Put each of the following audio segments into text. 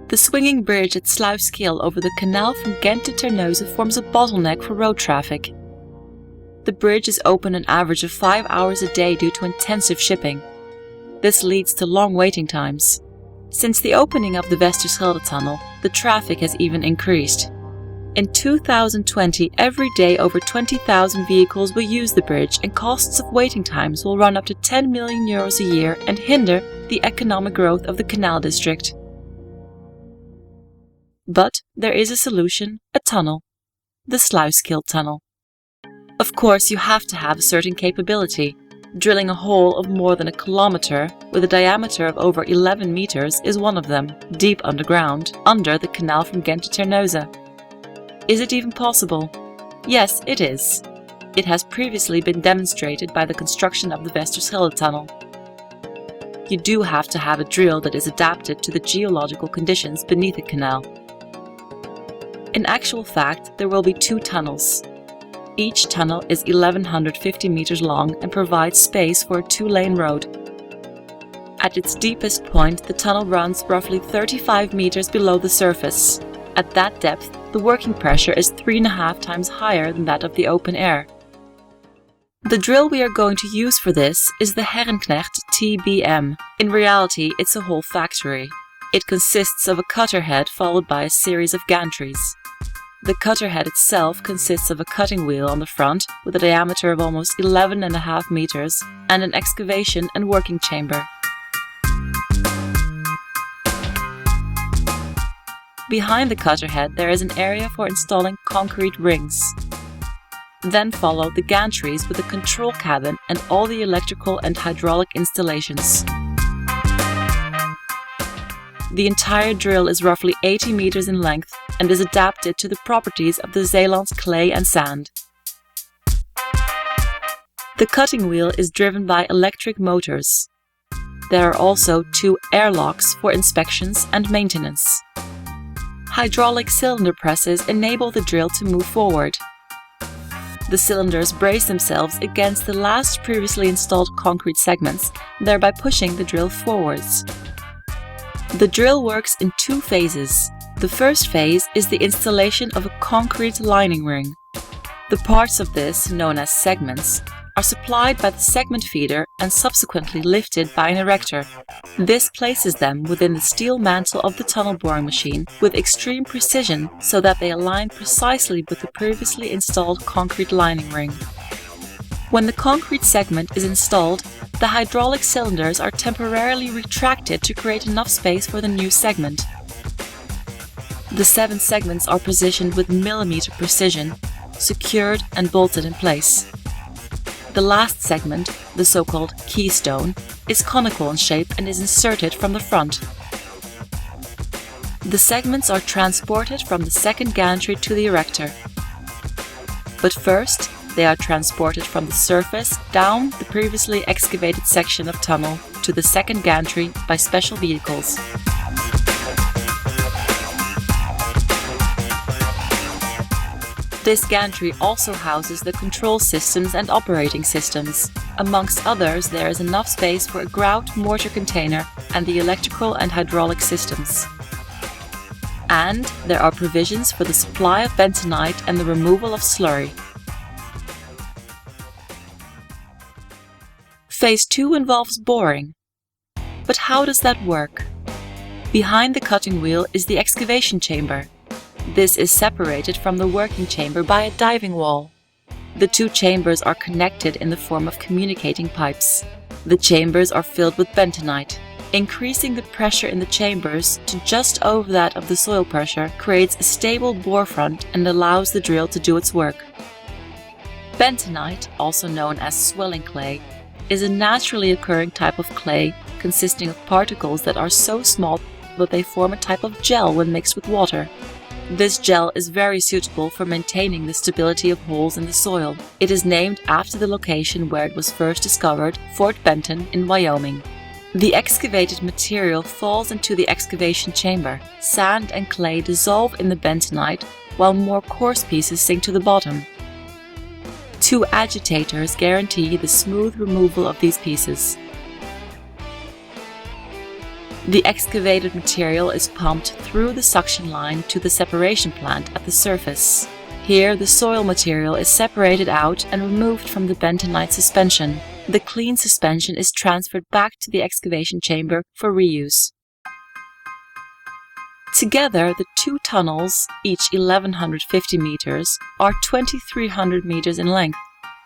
The swinging bridge at Sluiskil over the canal from Ghent to Terneuzen forms a bottleneck for road traffic. The bridge is open an average of 5 hours a day due to intensive shipping. This leads to long waiting times. Since the opening of the Westerschelde tunnel, the traffic has even increased. In 2020, every day over 20,000 vehicles will use the bridge, and costs of waiting times will run up to 10 million euros a year and hinder the economic growth of the canal district. But there is a solution, a tunnel. The Sluiskil tunnel. Of course, you have to have a certain capability. Drilling a hole of more than a kilometer with a diameter of over 11 meters is one of them, deep underground, under the canal from Ghent to Terneuzen. Is it even possible? Yes, it is. It has previously been demonstrated by the construction of the Westerschelde tunnel. You do have to have a drill that is adapted to the geological conditions beneath the canal. In actual fact, there will be 2 tunnels. Each tunnel is 1150 meters long and provides space for a 2-lane road. At its deepest point, the tunnel runs roughly 35 meters below the surface. At that depth, the working pressure is 3.5 times higher than that of the open air. The drill we are going to use for this is the Herrenknecht TBM. In reality, it's a whole factory. It consists of a cutter head followed by a series of gantries. The cutter head itself consists of a cutting wheel on the front with a diameter of almost 11.5 meters and an excavation and working chamber. Behind the cutter head there is an area for installing concrete rings. Then follow the gantries with a control cabin and all the electrical and hydraulic installations. The entire drill is roughly 80 meters in length and is adapted to the properties of the Zeeland's clay and sand. The cutting wheel is driven by electric motors. There are also 2 airlocks for inspections and maintenance. Hydraulic cylinder presses enable the drill to move forward. The cylinders brace themselves against the last previously installed concrete segments, thereby pushing the drill forwards. The drill works in 2 phases. The first phase is the installation of a concrete lining ring. The parts of this, known as segments, are supplied by the segment feeder and subsequently lifted by an erector. This places them within the steel mantle of the tunnel boring machine with extreme precision so that they align precisely with the previously installed concrete lining ring. When the concrete segment is installed, the hydraulic cylinders are temporarily retracted to create enough space for the new segment. The 7 segments are positioned with millimeter precision, secured and bolted in place. The last segment, the so-called keystone, is conical in shape and is inserted from the front. The segments are transported from the second gantry to the erector. But first, they are transported from the surface down the previously excavated section of tunnel to the second gantry by special vehicles. This gantry also houses the control systems and operating systems. Amongst others, there is enough space for a grout mortar container and the electrical and hydraulic systems. And there are provisions for the supply of bentonite and the removal of slurry. Phase 2 involves boring. But how does that work? Behind the cutting wheel is the excavation chamber. This is separated from the working chamber by a diving wall. The 2 chambers are connected in the form of communicating pipes. The chambers are filled with bentonite. Increasing the pressure in the chambers to just over that of the soil pressure creates a stable bore front and allows the drill to do its work. Bentonite, also known as swelling clay, is a naturally occurring type of clay consisting of particles that are so small that they form a type of gel when mixed with water. This gel is very suitable for maintaining the stability of holes in the soil. It is named after the location where it was first discovered, Fort Benton in Wyoming. The excavated material falls into the excavation chamber. Sand and clay dissolve in the bentonite, while more coarse pieces sink to the bottom. 2 agitators guarantee the smooth removal of these pieces. The excavated material is pumped through the suction line to the separation plant at the surface. Here, the soil material is separated out and removed from the bentonite suspension. The clean suspension is transferred back to the excavation chamber for reuse. Together, the two tunnels, each 1150 meters, are 2300 meters in length.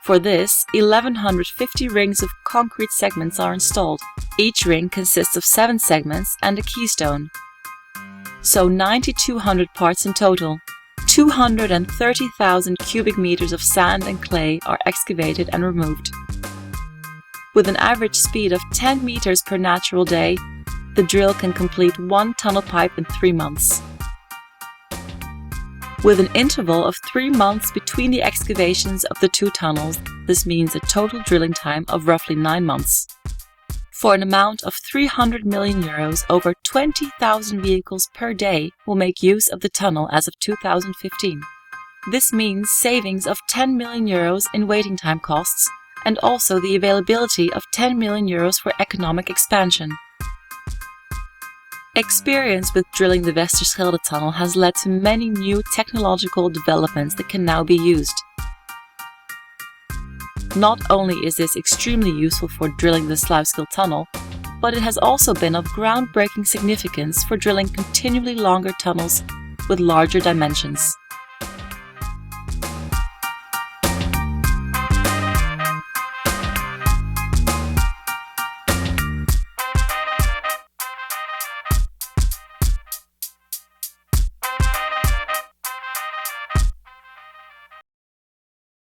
For this, 1150 rings of concrete segments are installed. Each ring consists of 7 segments and a keystone. So 9200 parts in total. 230,000 cubic meters of sand and clay are excavated and removed. With an average speed of 10 meters per natural day, the drill can complete 1 tunnel pipe in 3 months. With an interval of 3 months between the excavations of the 2 tunnels, this means a total drilling time of roughly 9 months. For an amount of 300 million euros, over 20,000 vehicles per day will make use of the tunnel as of 2015. This means savings of 10 million euros in waiting time costs and also the availability of 10 million euros for economic expansion. Experience with drilling the Westerschelde tunnel has led to many new technological developments that can now be used. Not only is this extremely useful for drilling the Sluiskil tunnel, but it has also been of groundbreaking significance for drilling continually longer tunnels with larger dimensions.